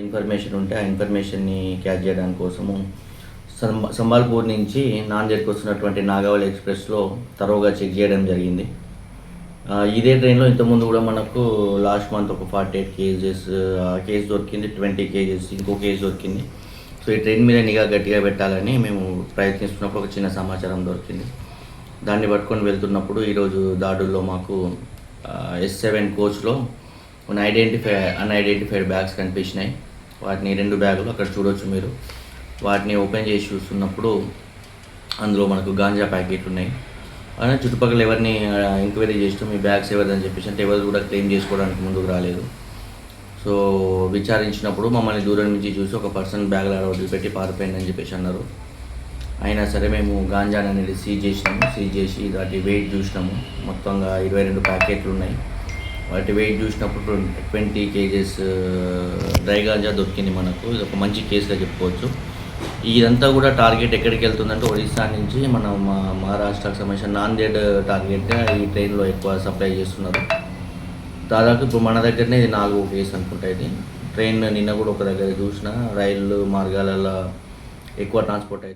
Information ఉంటే ఆ ఇన్ఫర్మేషన్ని క్యాచ్ చేయడానికి కోసము సంబాల్పూర్ నుంచి నాందేడ్కి వస్తున్నటువంటి నాగావళి ఎక్స్ప్రెస్లో తరోగా చెక్ చేయడం జరిగింది. ఇదే ట్రైన్లో ఇంతకుముందు కూడా మనకు లాస్ట్ మంత్ ఒక 48 కేజెస్ కేసు దొరికింది, 20 కేజెస్ ఇంకో కేసు దొరికింది. సో ఈ ట్రైన్ మీద నిఘా గట్టిగా పెట్టాలని మేము ప్రయత్నిస్తున్నప్పుడు ఒక చిన్న సమాచారం దొరికింది. దాన్ని పట్టుకొని వెళ్తున్నప్పుడు ఈరోజు దాడుల్లో మాకు S7 కోచ్లో అన్ఐడెంటిఫైడ్ బ్యాగ్స్ కనిపించినాయి. వాటిని 2 బ్యాగులు అక్కడ చూడవచ్చు మీరు. వాటిని ఓపెన్ చేసి చూస్తున్నప్పుడు అందులో మనకు గాంజా ప్యాకెట్లు ఉన్నాయి. అయినా చుట్టుపక్కల ఎవరిని ఎంక్వైరీ చేస్తూ మీ బ్యాగ్స్ ఎవరిదని చెప్పేసి అంటే ఎవరు కూడా క్లెయిమ్ చేసుకోవడానికి ముందుకు రాలేదు. సో విచారించినప్పుడు మమ్మల్ని దూరం నుంచి చూసి ఒక పర్సన్ బ్యాగ్లో వదిలిపెట్టి పారిపోయిందని చెప్పేసి అన్నారు. అయినా సరే మేము గాంజా అనేది సీజ్ చేసి వాటి వెయిట్ చూసినాము. మొత్తంగా 22 ప్యాకెట్లు ఉన్నాయి. వాటి వెయిట్ చూసినప్పుడు 20 కేజెస్ డ్రై గాంజా దొరికింది మనకు. ఇది ఒక మంచి కేసుగా చెప్పుకోవచ్చు. ఇదంతా కూడా టార్గెట్ ఎక్కడికి వెళ్తుందంటే ఒడిశా నుంచి మన మహారాష్ట్రకు సంబంధించిన నాందేడ్ టార్గెట్గా ఈ ట్రైన్లో ఎక్కువ సప్లై చేస్తున్నారు. దాదాపు ఇప్పుడు మన దగ్గరనే ఇది 4వ కేసు అనుకుంటా. ఇది ట్రైన్ నిన్న కూడా ఒక దగ్గర చూసిన రైలు మార్గాలలో ఎక్కువ ట్రాన్స్పోర్ట్ అవుతుంది.